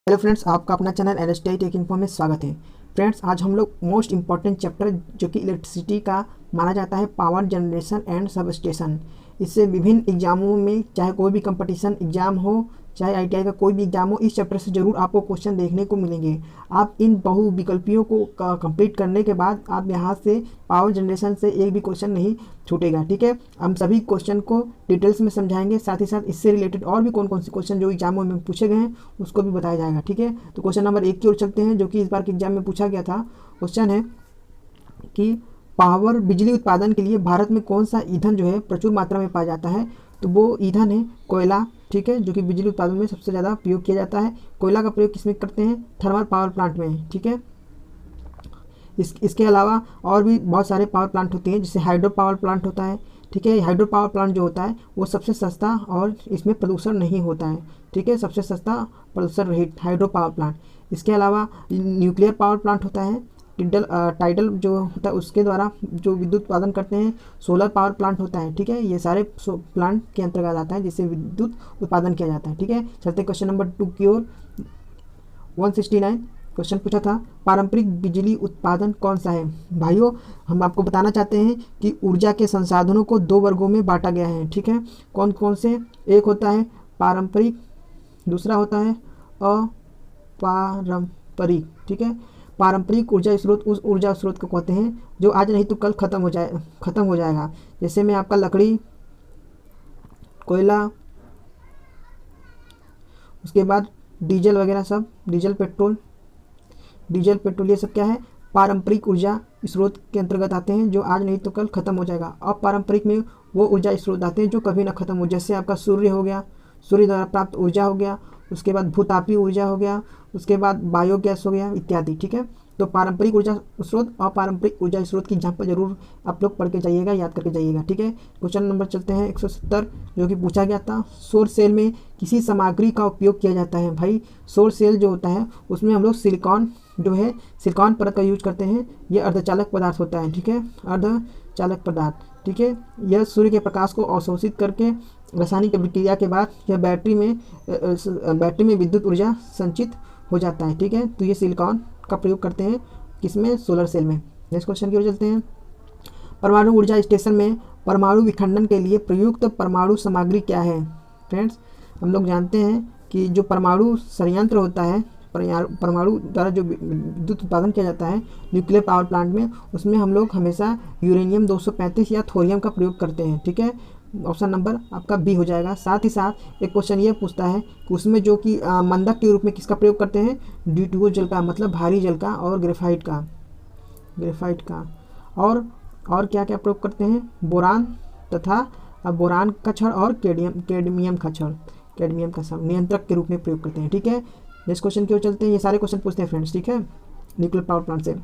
Hello friends, आपका अपना channel NSTI take info में स्वागत है। फ्रेंड्स, आज हम लोग मोस्ट इम्पॉर्टेंट चैप्टर जो कि इलेक्ट्रिसिटी का माना जाता है, power generation and sub station. इससे विभिन्न एग्जामों में, चाहे कोई भी कंपटीशन एग्जाम हो, चाहे आईटीआई का कोई भी एग्जाम हो, इस चैप्टर से जरूर आपको क्वेश्चन देखने को मिलेंगे। आप इन बहुविकल्पियों को कंप्लीट करने के बाद आप यहाँ से पावर जनरेशन से एक भी क्वेश्चन नहीं छूटेगा। ठीक है, हम सभी क्वेश्चन को डिटेल्स में समझाएंगे, साथ ही साथ इससे रिलेटेड और भी कौन कौन से क्वेश्चन जो एग्जामों में पूछे गए हैं उसको भी बताया जाएगा। ठीक है, तो क्वेश्चन नंबर 1 की ओर चलते हैं, जो कि इस बार के एग्जाम में पूछा गया था। क्वेश्चन है कि पावर बिजली उत्पादन के लिए भारत में कौन सा ईंधन जो है प्रचुर मात्रा में पाया जाता है। तो वो ईंधन है कोयला। ठीक है, जो कि बिजली उत्पादन में सबसे ज़्यादा प्रयोग किया जाता है। कोयला का प्रयोग किसमें करते हैं? थर्मल पावर प्लांट में। ठीक है, इसके अलावा और भी बहुत सारे पावर प्लांट होते हैं, जैसे हाइड्रो पावर प्लांट होता है। ठीक है, हाइड्रो पावर प्लांट जो होता है वो सबसे सस्ता और इसमें प्रदूषण नहीं होता है। ठीक है, सबसे सस्ता प्रदूषण रहित हाइड्रो पावर प्लांट। इसके अलावा न्यूक्लियर पावर प्लांट होता है। टाइडल जो होता है उसके द्वारा जो विद्युत उत्पादन करते हैं। सोलर पावर प्लांट होता है। ठीक है, ये सारे प्लांट के अंतर्गत आता है जिससे विद्युत उत्पादन किया जाता है। ठीक है, चलते क्वेश्चन नंबर 2 की ओर। 169 क्वेश्चन पूछा था, पारंपरिक बिजली उत्पादन कौन सा है। भाइयों, हम आपको बताना चाहते हैं कि ऊर्जा के संसाधनों को 2 वर्गों में बांटा गया है। ठीक है, कौन कौन से? एक होता है पारंपरिक, दूसरा होता है अपारंपरिक। ठीक है, पारंपरिक ऊर्जा स्रोत उस ऊर्जा स्रोत को कहते हैं जो आज नहीं तो कल खत्म हो जाएगा। जैसे में आपका लकड़ी, कोयला, उसके बाद डीजल वगैरह सब, डीजल पेट्रोल ये सब क्या है? पारंपरिक ऊर्जा स्रोत के अंतर्गत आते हैं जो आज नहीं तो कल खत्म हो जाएगा। अपारंपरिक में वो ऊर्जा स्रोत आते हैं जो कभी ना खत्म हो, जैसे आपका सूर्य हो गया, सूर्य द्वारा प्राप्त ऊर्जा हो गया, उसके बाद भूतापीय ऊर्जा हो गया, उसके बाद बायोगैस हो गया इत्यादि। ठीक है, तो पारंपरिक ऊर्जा स्रोत, अपारंपरिक ऊर्जा स्रोत की एग्जाम्पल जरूर आप लोग पढ़ के जाइएगा, याद करके जाइएगा। ठीक है, क्वेश्चन नंबर चलते हैं 170, जो कि पूछा गया था, सौर सेल में किसी सामग्री का उपयोग किया जाता है। भाई, सौर सेल जो होता है उसमें हम लोग सिलिकॉन जो है, सिलिकॉन परत का यूज करते हैं। ये अर्धचालक पदार्थ होता है। ठीक है, अर्धचालक पदार्थ। ठीक है, यह सूर्य के प्रकाश को अवशोषित करके रासायनिक प्रक्रिया के बाद यह बैटरी में विद्युत ऊर्जा संचित हो जाता है। ठीक है, तो ये सिलिकॉन का प्रयोग करते हैं किसमें? सोलर सेल में। नेक्स्ट क्वेश्चन की ओर चलते हैं। परमाणु ऊर्जा स्टेशन में परमाणु विखंडन के लिए प्रयुक्त परमाणु सामग्री क्या है। फ्रेंड्स, हम लोग जानते हैं कि जो परमाणु संयंत्र होता है, परमाणु द्वारा जो विद्युत उत्पादन किया जाता है न्यूक्लियर पावर प्लांट में, उसमें हम लोग हमेशा यूरेनियम 235 या थोरियम का प्रयोग करते हैं। ठीक है, ऑप्शन नंबर आपका बी हो जाएगा। साथ ही साथ एक क्वेश्चन ये पूछता है कि उसमें जो कि मंदक के रूप में किसका प्रयोग करते हैं? ड्यूटियो जल का, मतलब भारी जल का, और ग्रेफाइट का और क्या क्या प्रयोग करते हैं? बोरान तथा बोरान का छड़ और कैडमियम का छड़ नियंत्रक के रूप में प्रयोग करते हैं। ठीक है, नेक्स्ट क्वेश्चन की ओर चलते हैं। ये सारे क्वेश्चन पूछते हैं फ्रेंड्स। ठीक है, न्यूक्लियर पावर प्लांट से। अब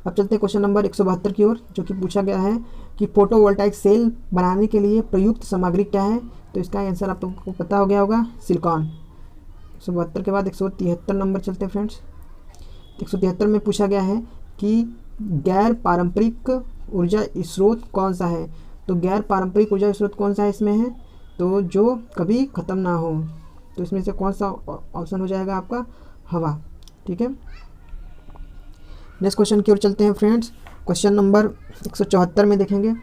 चलते हैं क्वेश्चन नंबर 172 की ओर, जो कि पूछा गया है कि फोटोवोल्टाइक सेल बनाने के लिए प्रयुक्त सामग्री क्या है। तो इसका आंसर आप लोगों को पता हो गया होगा, सिलिकॉन। 172 के बाद 173 नंबर चलते हैं फ्रेंड्स। 173 में पूछा गया है कि गैर पारंपरिक ऊर्जा स्रोत कौन सा है। तो गैर पारंपरिक ऊर्जा स्रोत कौन सा है इसमें है? तो जो कभी ख़त्म ना हो। तो इसमें से कौन सा ऑप्शन हो जाएगा आपका? हवा। ठीक है, नेक्स्ट क्वेश्चन की ओर चलते हैं फ्रेंड्स। क्वेश्चन नंबर 174 में देखेंगे,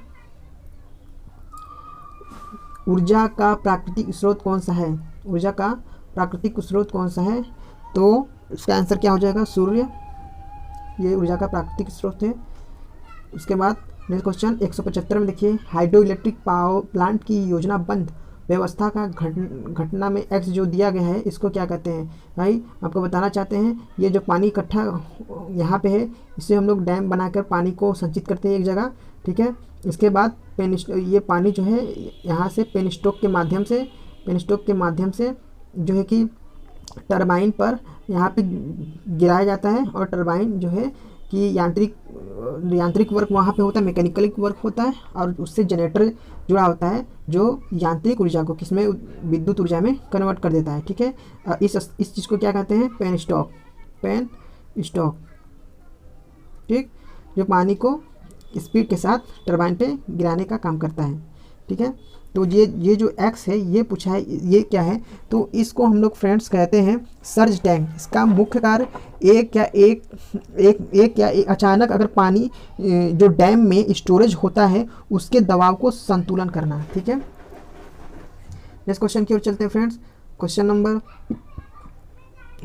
ऊर्जा का प्राकृतिक स्रोत कौन सा है। ऊर्जा का प्राकृतिक स्रोत कौन सा है? तो इसका आंसर क्या हो जाएगा? सूर्य। ये ऊर्जा का प्राकृतिक स्रोत है। उसके बाद नेक्स्ट क्वेश्चन 175 में देखिए, हाइड्रो इलेक्ट्रिक पावर प्लांट की योजनाबद्ध व्यवस्था का घटना में एक्स जो दिया गया है, इसको क्या कहते हैं। भाई, आपको बताना चाहते हैं, ये जो पानी इकट्ठा यहाँ पे है, इससे हम लोग डैम बनाकर पानी को संचित करते हैं एक जगह। ठीक है, इसके बाद ये पानी जो है यहाँ से पेनस्टॉक के माध्यम से जो है कि टरबाइन पर यहाँ पे गिराया जाता है, और टरबाइन जो है कि यांत्रिक वर्क वहाँ पे होता है, मैकेनिकल वर्क होता है, और उससे जनरेटर जुड़ा होता है जो यांत्रिक ऊर्जा को किसमें? विद्युत ऊर्जा में कन्वर्ट कर देता है। ठीक है, इस चीज़ को क्या कहते हैं? Penstock. ठीक, जो पानी को स्पीड के साथ टरबाइन पे गिराने का काम करता है। ठीक। ठीक है। तो ये जो एक्स है ये पूछा है, ये क्या है, तो इसको हम लोग फ्रेंड्स कहते हैं सर्ज टैंक। इसका मुख्य कार्य एक अचानक अगर पानी जो डैम में स्टोरेज होता है उसके दबाव को संतुलन करना है, ठीक है। नेक्स्ट क्वेश्चन की ओर चलते हैं friends. Question number,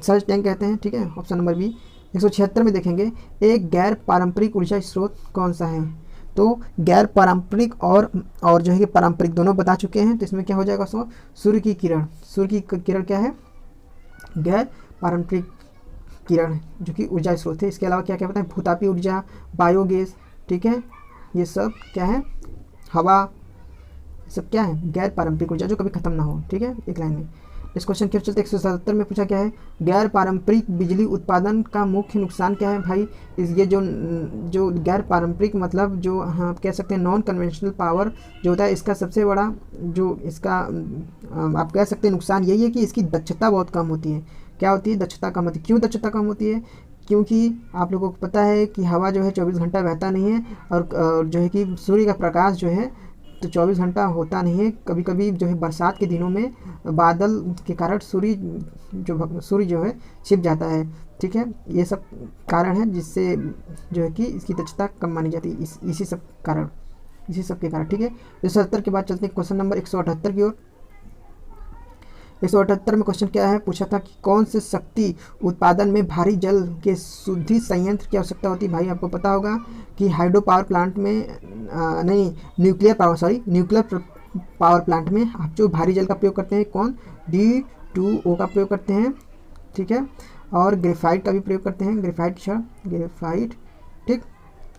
surge tank कहते हैं, ठीक है, ऑप्शन नंबर बी। 176 में देखेंगे, एक गैर पारंपरिक ऊर्जा स्रोत कौन सा है। तो गैर पारंपरिक और जो है कि पारंपरिक दोनों बता चुके हैं, तो इसमें क्या हो जाएगा, सो सूर्य की किरण। सूर्य की किरण क्या है, गैर पारंपरिक किरण जो कि ऊर्जा स्रोत है। इसके अलावा क्या क्या बताएं, भूतापी ऊर्जा, बायोगैस, ठीक है, ये सब क्या है, हवा, सब क्या है, गैर पारंपरिक ऊर्जा जो कभी खत्म ना हो, ठीक है, एक लाइन में। इस क्वेश्चन के चलते 177 में पूछा क्या है, गैर पारंपरिक बिजली उत्पादन का मुख्य नुकसान क्या है। भाई ये जो गैर पारंपरिक मतलब जो हाँ आप कह सकते हैं नॉन कन्वेंशनल पावर जो होता है, इसका सबसे बड़ा जो इसका आप कह सकते हैं नुकसान यही है कि इसकी दक्षता बहुत कम होती है। क्या होती है, दक्षता कम होती है। क्यों दक्षता कम होती है, क्योंकि आप लोगों को पता है कि हवा जो है 24 घंटा बहता नहीं है, और जो है कि सूर्य का प्रकाश जो है तो 24 घंटा होता नहीं है। कभी कभी जो है बरसात के दिनों में बादल के कारण सूर्य जो है छिप जाता है, ठीक है। ये सब कारण है जिससे जो है कि इसकी दक्षता कम मानी जाती है, इसी सब के कारण, ठीक है। 177 के बाद चलते हैं क्वेश्चन नंबर 178 की ओर। 178 में क्वेश्चन क्या है, पूछा था कि कौन से शक्ति उत्पादन में भारी जल के शुद्धि संयंत्र की आवश्यकता होती है। भाई आपको पता होगा कि हाइड्रो पावर प्लांट में न्यूक्लियर पावर प्लांट में आप जो भारी जल का प्रयोग करते हैं, कौन, D2O का प्रयोग करते हैं, ठीक है, और ग्रेफाइट का भी प्रयोग करते हैं, ग्रेफाइट, ठीक,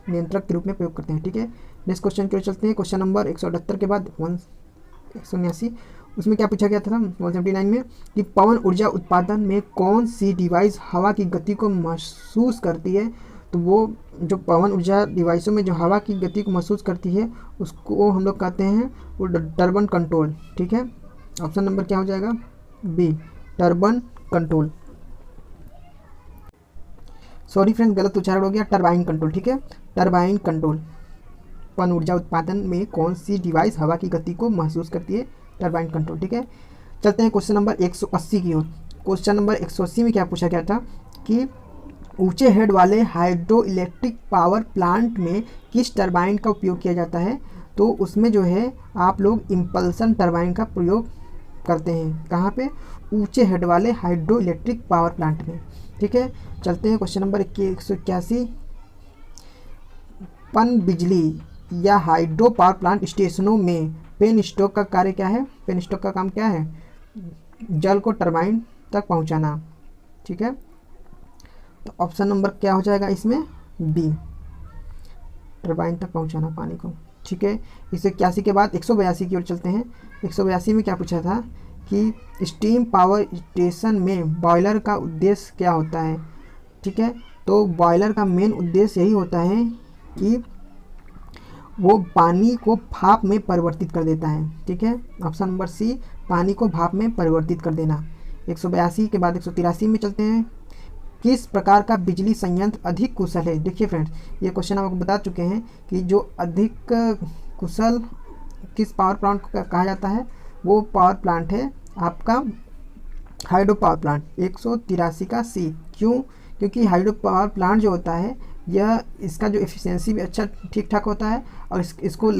नियंत्रक के रूप में प्रयोग करते हैं, ठीक है। नेक्स्ट क्वेश्चन की ओर चलते हैं। क्वेश्चन नंबर 178 के बाद 179, उसमें क्या पूछा गया था 179 में कि पवन ऊर्जा उत्पादन में कौन सी डिवाइस हवा की गति को महसूस करती है। तो वो जो पवन ऊर्जा डिवाइसों में जो हवा की गति को महसूस करती है उसको हम लोग कहते हैं वो टर्बन कंट्रोल, ठीक है। ऑप्शन नंबर क्या हो जाएगा, B, turban control. Sorry friends, गलत उच्चारण हो गया, टरबाइन कंट्रोल, ठीक है, टरबाइन कंट्रोल। पवन ऊर्जा उत्पादन में कौन सी डिवाइस हवा की गति को महसूस करती है, टरबाइन कंट्रोल, ठीक है। चलते हैं क्वेश्चन नंबर 180 की ओर। क्वेश्चन नंबर 180 में क्या पूछा गया था कि ऊंचे हेड वाले हाइड्रो इलेक्ट्रिक पावर प्लांट में किस टरबाइन का उपयोग किया जाता है। तो उसमें जो है आप लोग इम्पल्सन टरबाइन का प्रयोग करते हैं, कहाँ पे, ऊंचे हेड वाले हाइड्रो इलेक्ट्रिक पावर प्लांट में, ठीक है। चलते हैं क्वेश्चन नंबर 181। पन बिजली या हाइड्रो पावर प्लांट स्टेशनों में पेन स्टॉक का कार्य क्या है। पेन स्टॉक का काम क्या है, जल को टरबाइन तक पहुंचाना, ठीक है। तो ऑप्शन नंबर क्या हो जाएगा इसमें, बी, टरबाइन तक पहुंचाना पानी को, ठीक है। 181 के बाद 182 की ओर चलते हैं। 182 में क्या पूछा था कि स्टीम पावर स्टेशन में बॉयलर का उद्देश्य क्या होता है, ठीक है। तो बॉयलर का मेन उद्देश्य यही होता है कि वो पानी को भाप में परिवर्तित कर देता है, ठीक है। ऑप्शन नंबर सी, पानी को भाप में परिवर्तित कर देना। 182 के बाद 183 में चलते हैं। किस प्रकार का बिजली संयंत्र अधिक कुशल है। देखिए फ्रेंड्स, ये क्वेश्चन आपको बता चुके हैं कि जो अधिक कुशल किस पावर प्लांट को कहा जाता है, वो पावर प्लांट है आपका हाइड्रो पावर प्लांट। 183 का सी। क्यों, क्योंकि हाइड्रो पावर प्लांट जो होता है यह इसका जो एफिशिएंसी भी अच्छा ठीक ठाक होता है, और इसको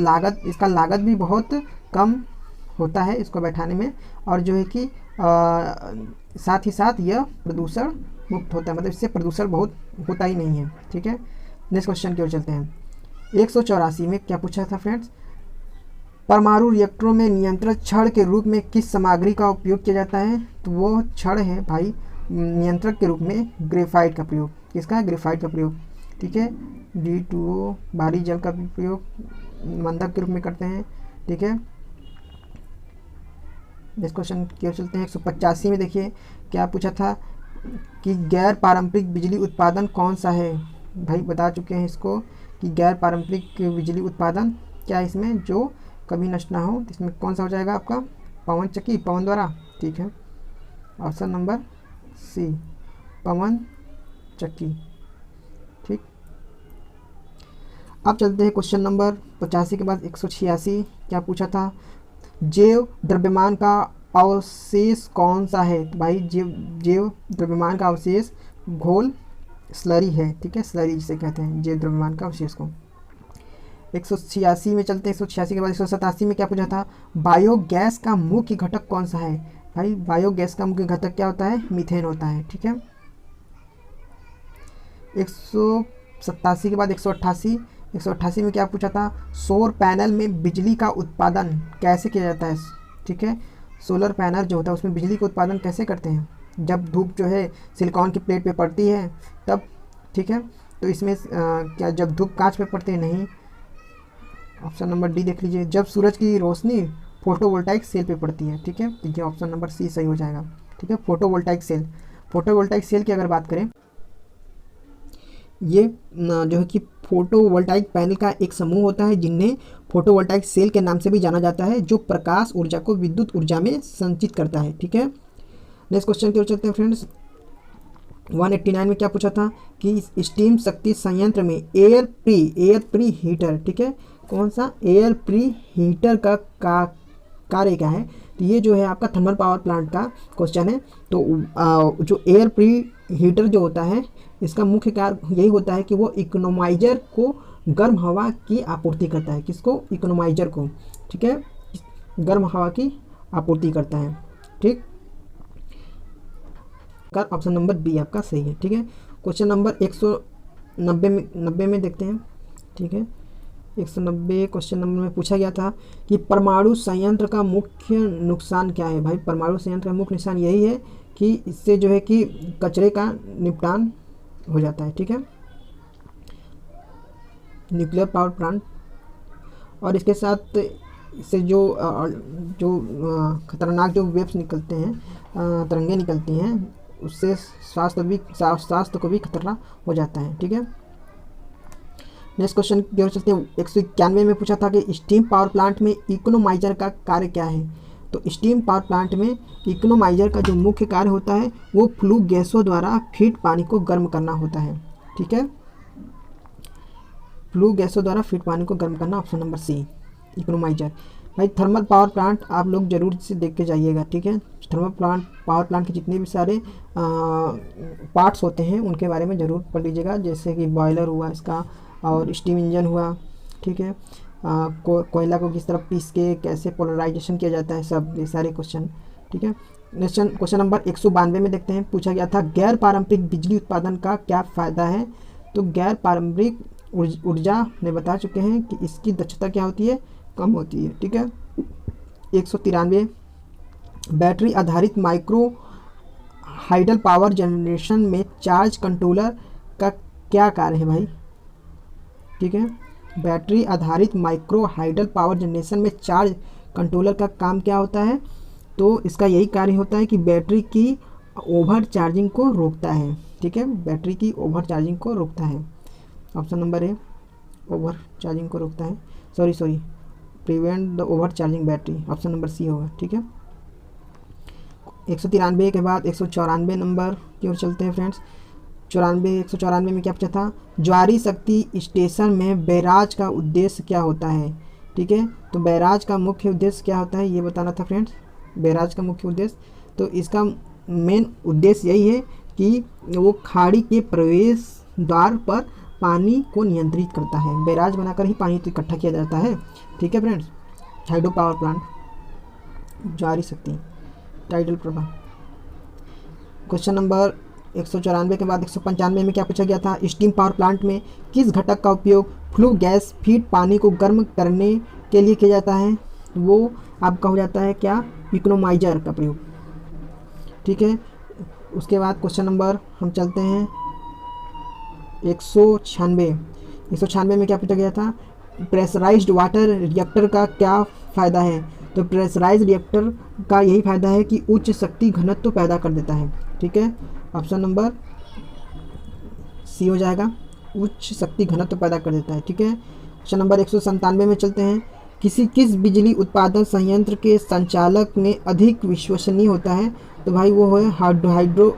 इसका लागत भी बहुत कम होता है इसको बैठाने में, और जो है कि साथ ही साथ यह प्रदूषण मुक्त होता है, मतलब इससे प्रदूषण बहुत होता ही नहीं है, ठीक है। नेक्स्ट क्वेश्चन की ओर चलते हैं। 184 में क्या पूछा था फ्रेंड्स, परमाणु रिएक्टरों में नियंत्रण छड़ के रूप में किस सामग्री का उपयोग किया जाता है। तो वो छड़ है भाई नियंत्रक के रूप में ग्रेफाइट का प्रयोग। किसका, ग्रेफाइट का प्रयोग, ठीक है। D2O भारी जल का भी प्रयोग मंदक के रूप में करते हैं, ठीक है। नेक्स्ट क्वेश्चन की ओर चलते हैं। 185 में देखिए क्या पूछा था कि गैर पारंपरिक बिजली उत्पादन कौन सा है। भाई बता चुके हैं इसको कि गैर पारंपरिक बिजली उत्पादन क्या है इसमें जो कभी नष्ट ना हो। इसमें कौन सा हो जाएगा आपका, पवन चक्की, पवन द्वारा, ठीक है। ऑप्शन नंबर सी, पवन चक्की, ठीक। अब चलते हैं क्वेश्चन नंबर 85 के बाद 186। क्या पूछा था? जैव द्रव्यमान का अवशेष कौन सा है? तो भाई जैव द्रव्यमान का अवशेष घोल स्लरी है, ठीक है, स्लरी जिसे कहते हैं जैव द्रव्यमान का अवशेष को। 186 में चलते हैं। 186 के बाद 187 में क्या पूछा था? बायोगैस का मुख्य घटक कौन सा है? भाई बायोगैस का मुख्य घटक क्या होता है? मीथेन होता है, ठीक है। 187 के बाद 188 में क्या पूछा था? सौर पैनल में बिजली का उत्पादन कैसे किया जाता है? ठीक है, सोलर पैनल जो होता है उसमें बिजली का उत्पादन कैसे करते हैं? जब धूप जो है सिलिकॉन की प्लेट पे पड़ती है तब, ठीक है। तो इसमें क्या जब धूप कांच पे पड़ती है? नहीं। ऑप्शन नंबर डी देख लीजिए, जब सूरज की रोशनी फोटोवोल्टाइक सेल पे पड़ती है, ठीक है। तो ये ऑप्शन नंबर सी सही हो जाएगा, ठीक है। फोटोवोल्टाइक सेल, फोटोवोल्टाइक सेल की अगर बात करें, ये जो है कि फोटोवोल्टाइक पैनल का एक समूह होता है जिन्हें फोटोवोल्टाइक सेल के नाम से भी जाना जाता है, जो प्रकाश ऊर्जा को विद्युत ऊर्जा में संचित करता है, ठीक है। नेक्स्ट क्वेश्चन की ओर चलते हैं फ्रेंड्स। 189 में क्या पूछा था कि स्टीम शक्ति संयंत्र में एयर प्री हीटर, ठीक है, कौन सा? एयर प्री हीटर का कार्य क्या है? तो ये जो है आपका थर्मल पावर प्लांट का क्वेश्चन है। तो जो एयर प्री हीटर जो होता है इसका मुख्य कार्य यही होता है कि वो इकोनोमाइजर को गर्म हवा की आपूर्ति करता है। किसको? इकोनोमाइजर को, ठीक है, गर्म हवा की आपूर्ति करता है, ठीक। ऑप्शन नंबर बी आपका सही है, ठीक है। क्वेश्चन नंबर 190 में देखते हैं, ठीक है। 190 क्वेश्चन नंबर में पूछा गया था कि परमाणु संयंत्र का मुख्य नुकसान क्या है? भाई परमाणु संयंत्र का मुख्य नुकसान यही है कि इससे जो है कि कचरे का निपटान हो जाता है, ठीक है, न्यूक्लियर पावर प्लांट। और इसके साथ इससे जो खतरनाक जो वेव्स निकलते हैं, तरंगे निकलती हैं, उससे स्वास्थ्य को भी खतरा हो जाता है, ठीक है। नेक्स्ट क्वेश्चन की ओर चलते हैं। 191 में पूछा था कि स्टीम पावर प्लांट में इकोनोमाइजर का कार्य क्या है? तो स्टीम पावर प्लांट में इकोनोमाइजर का जो मुख्य कार्य होता है वो फ्लू गैसों द्वारा फीड पानी को गर्म करना होता है, ठीक है, फ्लू गैसों द्वारा फीड पानी को गर्म करना, ऑप्शन नंबर सी इकोनोमाइजर। भाई थर्मल पावर प्लांट आप लोग जरूर से देख के जाइएगा, ठीक है। थर्मल पावर प्लांट के जितने भी सारे पार्ट्स होते हैं उनके बारे में ज़रूर पढ़ लीजिएगा, जैसे कि बॉयलर हुआ इसका और स्टीम इंजन हुआ, ठीक है, कोयला को किस तरह पीस के कैसे पोलराइजेशन किया जाता है, सब ये सारे क्वेश्चन, ठीक है। क्वेश्चन नंबर 192 में देखते हैं। पूछा गया था गैर पारंपरिक बिजली उत्पादन का क्या फ़ायदा है? तो गैर पारंपरिक ऊर्जा में बता चुके हैं कि इसकी दक्षता क्या होती है? कम होती है, ठीक है। 193 बैटरी आधारित माइक्रो हाइडल पावर जनरेशन में चार्ज कंट्रोलर का क्या कार्य है? भाई, ठीक है, बैटरी आधारित माइक्रो हाइडल पावर जनरेशन में चार्ज कंट्रोलर का काम क्या होता है? तो इसका यही कार्य होता है कि बैटरी की ओवर चार्जिंग को रोकता है, ठीक है, बैटरी की ओवर चार्जिंग को रोकता है, option number A overcharging को रोकता है, sorry prevent the overcharging battery, option number C होगा, ठीक है। 193 के बाद 194 नंबर की ओर चलते हैं फ्रेंड्स। 194 में क्या पूछा था? ज्वारी शक्ति स्टेशन में बैराज का उद्देश्य क्या होता है? ठीक है, तो बैराज का मुख्य उद्देश्य क्या होता है ये बताना था फ्रेंड्स। बैराज का मुख्य उद्देश्य, तो इसका मेन उद्देश्य यही है कि वो खाड़ी के प्रवेश द्वार पर पानी को नियंत्रित करता है। बैराज बनाकर ही पानी तो इकट्ठा किया जाता है, ठीक है फ्रेंड्स। हाइड्रो पावर प्लांट, ज्वारी शक्ति, टाइडल प्रवाह। क्वेश्चन नंबर 194 के बाद 195 में क्या पूछा गया था? स्टीम पावर प्लांट में किस घटक का उपयोग फ्लू गैस फीड पानी को गर्म करने के लिए किया जाता है? वो आपका हो जाता है क्या? इकोनोमाइजर का प्रयोग, ठीक है। उसके बाद क्वेश्चन नंबर हम चलते हैं 196 में क्या पूछा गया था? प्रेशराइज्ड वाटर रिएक्टर का क्या फ़ायदा है? तो प्रेशराइज्ड रिएक्टर का यही फ़ायदा है कि उच्च शक्ति घनत्व पैदा कर देता है, ठीक है, ऑप्शन नंबर सी हो जाएगा, उच्च शक्ति घनत्व पैदा कर देता है, ठीक है। क्वेश्चन नंबर 197 में चलते हैं। किस बिजली उत्पादन संयंत्र के संचालक में अधिक विश्वसनीय होता है? तो भाई वो है हाइड्रो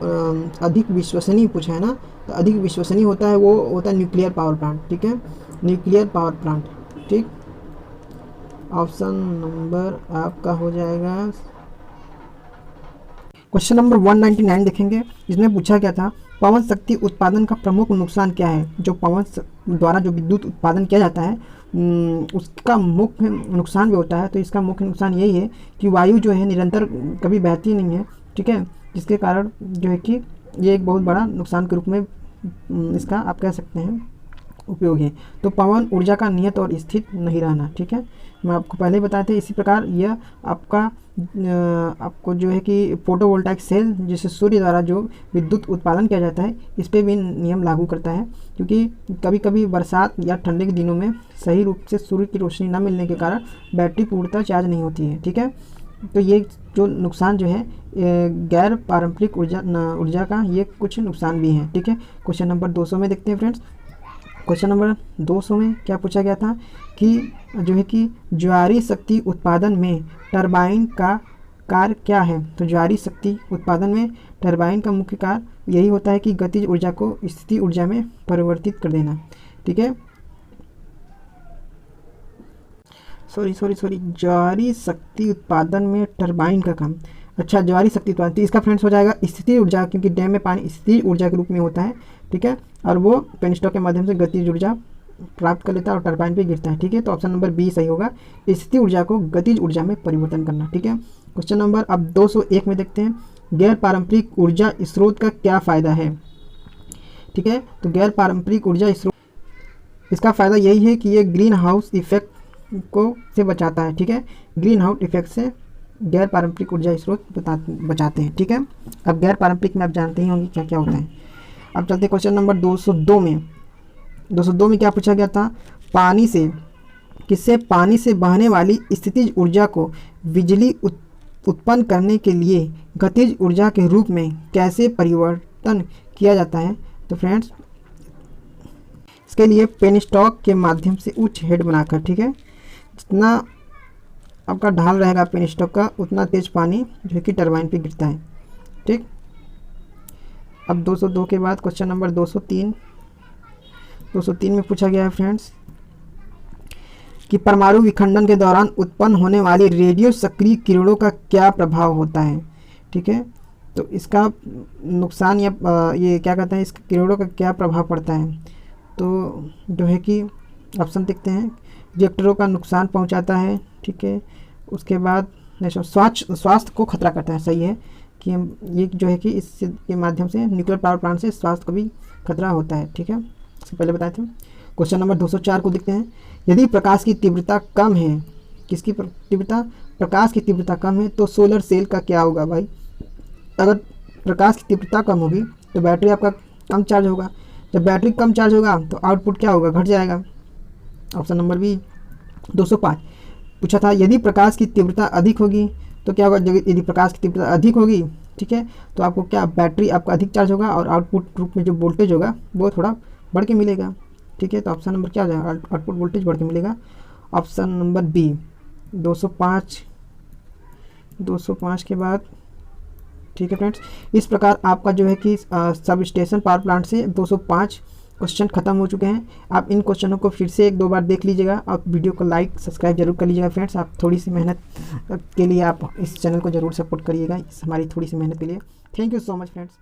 अधिक विश्वसनीय पूछा है ना, तो अधिक विश्वसनीय होता है वो होता है न्यूक्लियर पावर प्लांट। ठीक है, न्यूक्लियर पावर प्लांट। ठीक, ऑप्शन नंबर आपका हो जाएगा क्वेश्चन नंबर 199 देखेंगे। इसमें पूछा गया था पवन शक्ति उत्पादन का प्रमुख नुकसान क्या है? जो पवन द्वारा जो विद्युत उत्पादन किया जाता है उसका मुख्य नुकसान भी होता है। तो इसका मुख्य नुकसान यही है कि वायु जो है निरंतर कभी बहती नहीं है। ठीक है, जिसके कारण जो है कि ये एक बहुत बड़ा नुकसान के रूप में इसका आप कह सकते हैं उपयोग है। तो पवन ऊर्जा का नियत और स्थिर नहीं रहना। ठीक है, मैं आपको पहले ही बताए थे। इसी प्रकार यह आपको जो है कि फोटोवोल्टाइक सेल जिससे सूर्य द्वारा जो विद्युत उत्पादन किया जाता है इस पर भी नियम लागू करता है, क्योंकि कभी कभी बरसात या ठंडे के दिनों में सही रूप से सूर्य की रोशनी न मिलने के कारण बैटरी पूर्णतः चार्ज नहीं होती है। ठीक है, तो ये जो नुकसान जो है गैर पारंपरिक ऊर्जा का ये कुछ नुकसान भी हैं। ठीक है, क्वेश्चन नंबर 200 में देखते हैं फ्रेंड्स। क्वेश्चन नंबर 200 में क्या पूछा गया था कि जो है कि ज्वारी शक्ति उत्पादन में टरबाइन का कार्य क्या है? तो ज्वारी शक्ति उत्पादन में टरबाइन का मुख्य कार्य यही होता है कि गतिज ऊर्जा को स्थितिज ऊर्जा में परिवर्तित कर देना। ठीक है, सॉरी ज्वारी शक्ति उत्पादन में टरबाइन का काम। अच्छा, ज्वारी शक्ति उत्पादन, तो इसका फ्रेंड्स हो जाएगा स्थितिज ऊर्जा, क्योंकि डैम में पानी स्थितिज ऊर्जा के रूप में होता है। ठीक है, और वो पेनस्टॉक के माध्यम से गतिज ऊर्जा प्राप्त कर लेता है और टरबाइन पे गिरता है। ठीक है, तो ऑप्शन नंबर बी सही होगा, स्थितिज ऊर्जा को गतिज ऊर्जा में परिवर्तन करना। ठीक है, क्वेश्चन नंबर अब 201 में देखते हैं। गैर पारंपरिक ऊर्जा स्रोत का क्या फ़ायदा है? ठीक है, तो गैर पारंपरिक ऊर्जा स्रोत, इसका फ़ायदा यही है कि ये ग्रीन हाउस इफेक्ट को से बचाता है। ठीक है, ग्रीन हाउस इफेक्ट से गैर पारंपरिक ऊर्जा स्रोत बचाते हैं। ठीक है, अब गैर पारंपरिक में आप जानते ही होंगे क्या क्या होता है। अब चलते क्वेश्चन नंबर 202 में। 202 में क्या पूछा गया था? पानी से बहने वाली स्थितिज ऊर्जा को बिजली उत्पन्न करने के लिए गतिज ऊर्जा के रूप में कैसे परिवर्तन किया जाता है? तो फ्रेंड्स इसके लिए पेनस्टॉक के माध्यम से उच्च हेड बनाकर, ठीक है, जितना आपका ढाल रहेगा पेनस्टॉक का उतना तेज पानी जो कि टरबाइन पे गिरता है। ठीक, अब 202 के बाद क्वेश्चन नंबर 203 में पूछा गया है फ्रेंड्स कि परमाणु विखंडन के दौरान उत्पन्न होने वाली रेडियो सक्रिय किरणों का क्या प्रभाव होता है? ठीक है, तो इसका नुकसान या ये क्या कहते हैं, इस किरणों का क्या प्रभाव पड़ता है? तो जो है कि ऑप्शन देखते हैं। रिएक्टरों का नुकसान पहुंचाता है। ठीक है, उसके बाद स्वास्थ्य को खतरा करता है। सही है कि ये जो है कि इसके माध्यम से न्यूक्लियर पावर प्लांट से स्वास्थ्य को भी खतरा होता है। ठीक है, इससे पहले बताए थे। क्वेश्चन नंबर 204 को देखते हैं। यदि प्रकाश की तीव्रता कम है, किसकी तीव्रता? प्रकाश की तीव्रता कम है, तो सोलर सेल का क्या होगा भाई? अगर प्रकाश की तीव्रता कम होगी तो बैटरी आपका कम चार्ज होगा। जब बैटरी कम चार्ज होगा तो आउटपुट क्या होगा? घट जाएगा। Option number B. 205 पूछा था यदि प्रकाश की तीव्रता अधिक होगी तो क्या होगा? यदि प्रकाश की तीव्रता अधिक होगी, ठीक है, तो आपको क्या, बैटरी आपका अधिक चार्ज होगा और आउटपुट रूप में जो वोल्टेज होगा वो थोड़ा बढ़ के मिलेगा। ठीक है, तो ऑप्शन नंबर क्या हो जाएगा? आउटपुट वोल्टेज बढ़ के मिलेगा। Option number B. 205 के बाद, ठीक है फ्रेंड्स, इस प्रकार आपका जो है कि सब स्टेशन पावर प्लांट से 205 क्वेश्चन खत्म हो चुके हैं। आप इन क्वेश्चनों को फिर से 1-2 बार देख लीजिएगा और वीडियो को लाइक सब्सक्राइब जरूर कर लीजिएगा फ्रेंड्स। आप थोड़ी सी मेहनत के लिए आप इस चैनल को ज़रूर सपोर्ट करिएगा, हमारी थोड़ी सी मेहनत के लिए। Thank you so much friends.